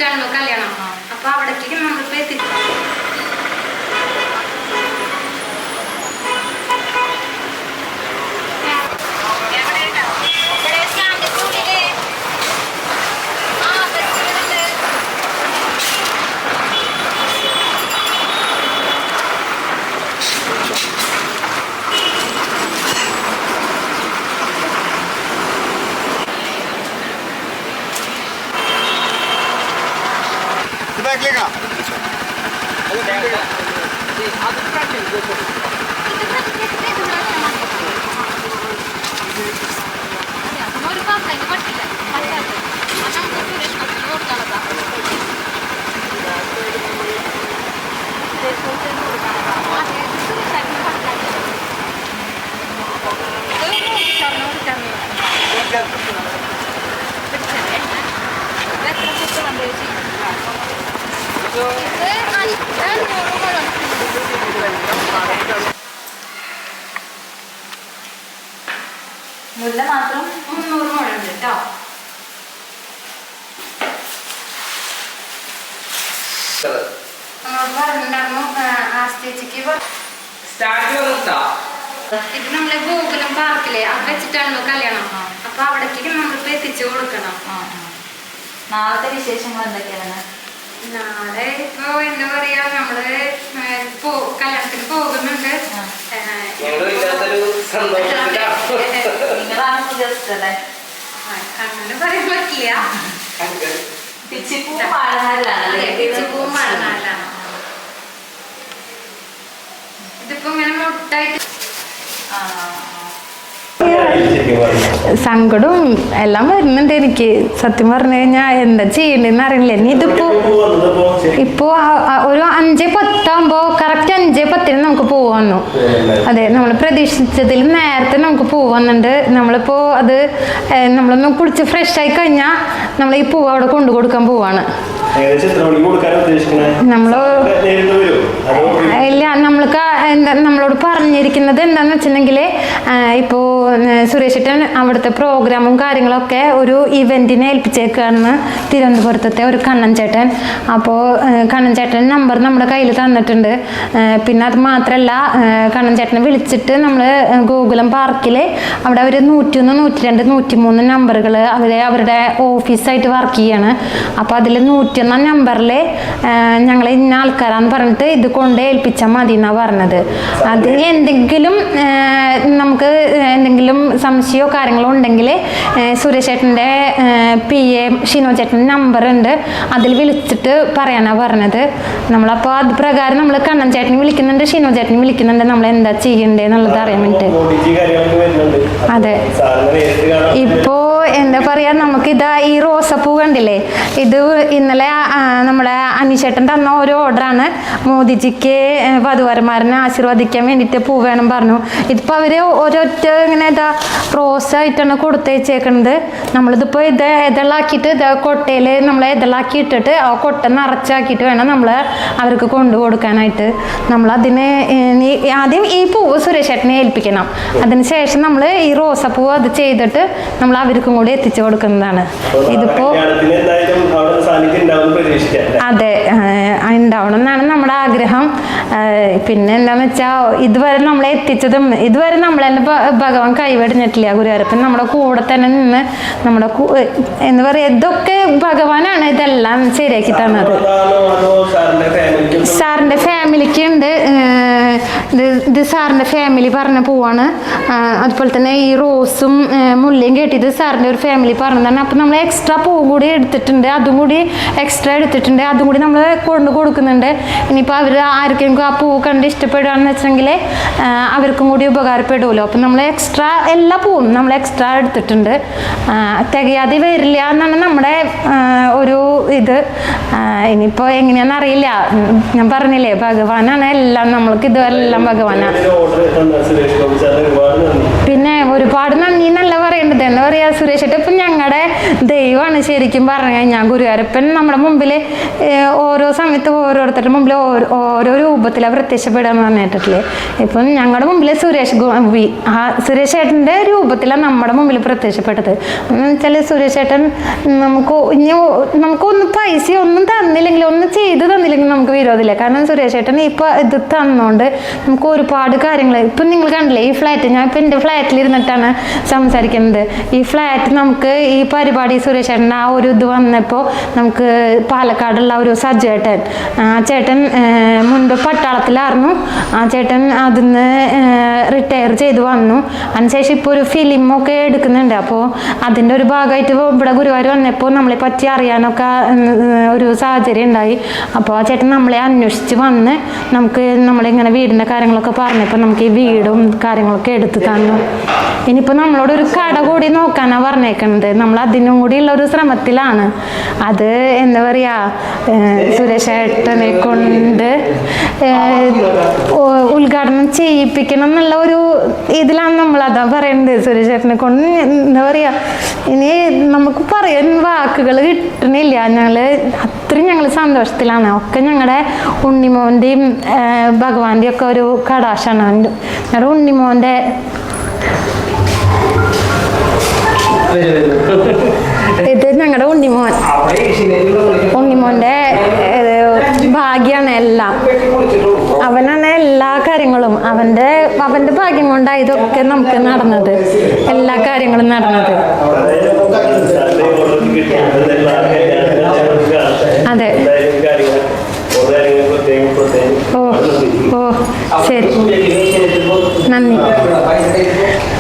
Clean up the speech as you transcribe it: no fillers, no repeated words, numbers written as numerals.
വെച്ചിട്ടാണല്ലോ കല്യാണം. അപ്പൊ അവിടേക്ക് നമ്മളിപ്പോ എത്തിച്ചു. മുല്ല മാത്രം 300 മുഴുണ്ട് കേട്ടോ. നമ്മളോട് പറഞ്ഞിട്ടുണ്ടായിരുന്നു ആസ്തേച്ചിക്ക് ഇത് നമ്മളെ ഗോകുലം പാർക്കിലെ അവിടെ വെച്ചിട്ടാണല്ലോ കല്യാണം. അപ്പൊ അവിടേക്ക് നമ്മളിപ്പോ എത്തിച്ചു കൊടുക്കണം. നാളത്തെ വിശേഷങ്ങൾ എന്തൊക്കെയാണ്? നാളെ ഇപ്പൊ എന്താ പറയാ, നമ്മള് കല്യാണത്തിന് പോകുന്നുണ്ട്. അങ്ങനെ പറയാൻ പറ്റില്ല. പിച്ചിപ്പൂവും വാഴനാരിലാണ്. ഇതിപ്പോ ഇങ്ങനെ മൊട്ടായിട്ട് സങ്കടവും എല്ലാം വരുന്നുണ്ട് എനിക്ക്. സത്യം പറഞ്ഞു കഴിഞ്ഞാൽ എന്താ ചെയ്യണ്ടെന്ന് അറിയില്ല. ഇനി ഇപ്പോ ഒരു 5:10 കറക്റ്റ് 5:10 നമുക്ക് പോവാന്നു. അതെ, നമ്മൾ പ്രതീക്ഷിച്ചതിൽ നേരത്തെ നമുക്ക് പോവാന്നുണ്ട്. നമ്മളിപ്പോ അത് നമ്മളൊന്ന് കുളിച്ച് ഫ്രഷ് ആയി കഴിഞ്ഞാൽ നമ്മൾ ഈ പൂവ് അവിടെ കൊണ്ടു കൊടുക്കാൻ പോവാണ്. ഇല്ല, നമ്മൾക്ക് നമ്മളോട് പറഞ്ഞിരിക്കുന്നത് എന്താന്ന് വെച്ചിട്ടുണ്ടെങ്കിൽ ഇപ്പോ സുരേഷേട്ടൻ അവിടുത്തെ പ്രോഗ്രാമും കാര്യങ്ങളൊക്കെ ഒരു ഇവന്റിനെ ഏൽപ്പിച്ചേക്കാണെന്ന് തിരുവനന്തപുരത്തെ ഒരു കണ്ണൻ ചേട്ടൻ. അപ്പോൾ കണ്ണൻ ചേട്ടൻ നമ്പർ നമ്മുടെ കയ്യിൽ തന്നിട്ടുണ്ട്. പിന്നെ അത് മാത്രമല്ല, കണ്ണൻ ചേട്ടനെ വിളിച്ചിട്ട് നമ്മൾ ഗോകുലം പാർക്കിൽ അവിടെ അവർ 101, 102, 103 നമ്പറുകൾ അവരുടെ ഓഫീസായിട്ട് വർക്ക് ചെയ്യാണ്. അപ്പോൾ അതിൽ 101 നമ്പറിൽ ഞങ്ങൾ ഇന്ന ആൾക്കാരാന്ന് പറഞ്ഞിട്ട് ഇത് കൊണ്ട് ഏൽപ്പിച്ചാൽ മതി എന്നാണ് പറഞ്ഞത്. അത് എന്തെങ്കിലും നമുക്ക് എന്തെങ്കിലും സംശയമോ കാര്യങ്ങളോ ഉണ്ടെങ്കിൽ സുരേഷ് ചേട്ടൻ്റെ PA ഷിനോ ചേട്ടൻ്റെ നമ്പർ ഉണ്ട്, അതിൽ വിളിച്ചിട്ട് പറയാനാണ് പറഞ്ഞത്. നമ്മളപ്പോൾ അത് പ്രകാരം നമ്മൾ കണ്ണൻ ചേട്ടനെ വിളിക്കുന്നുണ്ട്, ഷിനോ ചേട്ടനെ വിളിക്കുന്നുണ്ട്, നമ്മൾ എന്താ ചെയ്യണ്ടേ എന്നുള്ളത് അറിയാൻ വേണ്ടിയിട്ട്. അതെ, ഇപ്പോൾ എന്താ പറയാ, നമുക്കിതാ ഈ റോസപ്പൂ കണ്ടില്ലേ, ഇത് ഇന്നലെ നമ്മുടെ അനീഷേട്ടൻ തന്ന ഒരു ഓർഡറാണ്. മോദിജിക്ക് വധുവരന്മാരനെ ആശീർവദിക്കാൻ വേണ്ടിയിട്ട് പൂ വേണം പറഞ്ഞു. ഇതിപ്പോൾ അവർ ഒരൊറ്റ ഇങ്ങനെ ഇതാ റോസായിട്ടാണ് കൊടുത്തയച്ചേക്കുന്നത്. നമ്മളിതിപ്പോൾ ഇത് ഇതളാക്കിയിട്ട് കൊട്ടയിൽ നമ്മൾ ഇതളാക്കി ഇട്ടിട്ട് ആ കൊട്ട നിറച്ചാക്കിയിട്ട് വേണം നമ്മൾ അവർക്ക് കൊണ്ടു കൊടുക്കാനായിട്ട്. നമ്മളതിന് ആദ്യം ഈ പൂവ് സുരേഷ് ചേട്ടനെ ഏൽപ്പിക്കണം. അതിനുശേഷം നമ്മൾ ഈ റോസപ്പൂ അത് ചെയ്തിട്ട് നമ്മൾ അവർക്കും കൂടി എത്തിച്ചു കൊടുക്കുന്നതാണ്. ഇതിപ്പോ അതെ ഉണ്ടാവണം എന്നാണ് നമ്മുടെ ആഗ്രഹം. പിന്നെ എന്താന്ന് വെച്ചാൽ ഇതുവരെ നമ്മളെ എത്തിച്ചതും ഇതുവരെ നമ്മളെന്നെ ഭഗവാൻ കൈവെടിഞ്ഞിട്ടില്ല. ഗുരുവായൂരപ്പൻ നമ്മുടെ കൂടെ തന്നെ നിന്ന് നമ്മുടെ എന്ന് പറയാ, ഇതൊക്കെ ഭഗവാനാണ് ഇതെല്ലാം ശരിയാക്കി തന്നത്. സാറിന്റെ ഫാമിലിക്ക് ഉണ്ട് ഇത് സാറിന്റെ ഫാമിലി പറഞ്ഞ പൂവാണ്. അതുപോലെ തന്നെ ഈ റോസും മുല്ലയും കേട്ടിത് സാറിന്റെ ഒരു ഫാമിലി പറഞ്ഞതാണ്. അപ്പം നമ്മൾ എക്സ്ട്രാ പൂ കൂടി എടുത്തിട്ടുണ്ട്, അതും കൂടി എക്സ്ട്രാ എടുത്തിട്ടുണ്ട്, അതും കൂടി നമ്മൾ കൊണ്ടു കൊടുക്കുന്നുണ്ട്. ഇനിയിപ്പോൾ അവർ ആർക്കെങ്കിലും ആ പൂ കണ്ട് ഇഷ്ടപ്പെടുകയാണെന്ന് വെച്ചിട്ടുണ്ടെങ്കിൽ അവർക്കും കൂടി ഉപകാരപ്പെടുമല്ലോ. അപ്പം നമ്മൾ എക്സ്ട്രാ എല്ലാ പൂവും നമ്മൾ എക്സ്ട്രാ എടുത്തിട്ടുണ്ട്. തികയാതെ വരില്ല എന്നാണ് നമ്മുടെ ഒരു ഇത്. ഇനിയിപ്പോൾ എങ്ങനെയാണെന്ന് അറിയില്ല. ഞാൻ പറഞ്ഞില്ലേ, ഭഗവാനാണ് എല്ലാം, നമ്മൾക്ക് ഇതെല്ലാം ഭഗവാനാണ്. പിന്നെ ഒരുപാട് നന്ദി നല്ല പറയേണ്ടത്. എന്താ പറയാ, സുരേഷ് ഏട്ടൻ ഇപ്പം ഞങ്ങളുടെ ദൈവമാണ് ശരിക്കും പറഞ്ഞു കഴിഞ്ഞാൽ. ഗുരുവായൂരപ്പൻ നമ്മുടെ മുമ്പിൽ ഓരോ സമയത്ത് ഓരോരുത്തരുടെ മുമ്പിൽ ഓരോ രൂപത്തിലാണ് പ്രത്യക്ഷപ്പെടുക എന്ന് പറഞ്ഞിട്ടില്ലേ. ഇപ്പം ഞങ്ങളുടെ മുമ്പിൽ സുരേഷ് ഏട്ടൻ്റെ രൂപത്തിലാണ് നമ്മുടെ മുമ്പിൽ പ്രത്യക്ഷപ്പെട്ടത്. എന്ന് വെച്ചാൽ സുരേഷ് ഏട്ടൻ നമുക്കൊന്നും പൈസ ഒന്നും തന്നില്ലെങ്കിൽ, ഒന്നും ചെയ്ത് തന്നില്ലെങ്കിൽ നമുക്ക് വിരോധമില്ല. കാരണം സുരേഷ് ഏട്ടൻ ഇപ്പം ഇത് തന്നോണ്ട് നമുക്ക് ഒരുപാട് കാര്യങ്ങൾ. ഇപ്പം നിങ്ങൾ കണ്ടില്ലേ ഈ ഫ്ലാറ്റ്, ഞാൻ ഇപ്പം എൻ്റെ ഫ്ലാറ്റിലിരുന്നിട്ടാണ് സംസാരിക്കുന്നത്. ഈ ഫ്ലാറ്റ് നമുക്ക് ഈ പരിപാടി സുരേഷ് ചേട്ടൻ്റെ ആ ഒരു ഇത് വന്നപ്പോൾ നമുക്ക് പാലക്കാടുള്ള ഒരു സജ്ജേട്ടൻ, ആ ചേട്ടൻ മുൻപ് പട്ടാളത്തിലായിരുന്നു. ആ ചേട്ടൻ അതിന്ന് റിട്ടയർ ചെയ്ത് വന്നു. അതിനുശേഷം ഇപ്പോൾ ഒരു ഫിലിമൊക്കെ എടുക്കുന്നുണ്ട്. അപ്പോൾ അതിൻ്റെ ഒരു ഭാഗമായിട്ട് ഇവിടെ ഗുരുവായൂർ വന്നപ്പോൾ നമ്മളെ പറ്റി അറിയാനൊക്കെ ഒരു സാഹചര്യം ഉണ്ടായി. അപ്പോൾ ആ ചേട്ടൻ നമ്മളെ അന്വേഷിച്ച് വന്ന് നമുക്ക് നമ്മളിങ്ങനെ വീടിൻ്റെ കാര്യങ്ങളൊക്കെ പറഞ്ഞപ്പോൾ നമുക്ക് ഈ വീടും കാര്യങ്ങളൊക്കെ എടുത്തു തന്നു. ഇനിയിപ്പോൾ നമ്മളോടൊരു കട കൂടി നോക്കാനാണ് പറഞ്ഞേക്കുന്നത്. നമ്മൾ അതിനും കൂടിയുള്ള ഒരു ശ്രമത്തിലാണ്. അത് എന്താ പറയുക, സുരേഷ് ഏട്ടനെ കൊണ്ട് ഉദ്ഘാടനം ചെയ്യിപ്പിക്കണം എന്നുള്ള ഒരു ഇതിലാണ് നമ്മളതാ പറയുന്നത്. സുരേഷ് ഏട്ടനെ കൊണ്ട് എന്താ പറയുക, ഇനി നമുക്ക് പറയാൻ വാക്കുകൾ കിട്ടണില്ല. അത്രയും ഞങ്ങൾ സന്തോഷത്തിലാണ്. ഒക്കെ ഞങ്ങളുടെ ഉണ്ണിമോൻ്റെയും ഭഗവാന്റെയും ഒക്കെ ഒരു കടാശാണ്. ഞങ്ങളുടെ ഉണ്ണിമോൻ്റെ ഇത് ഞങ്ങളുടെ ഉണ്ണിമോൻ്റെ ഭാഗ്യാണ് എല്ലാം. അവനാണ് എല്ലാ കാര്യങ്ങളും. അവൻ്റെ ഭാഗ്യം കൊണ്ടാണ് ഇതൊക്കെ നമുക്ക് നടന്നത്, എല്ലാ കാര്യങ്ങളും നടന്നത്. അതെ. ഓ ശരി.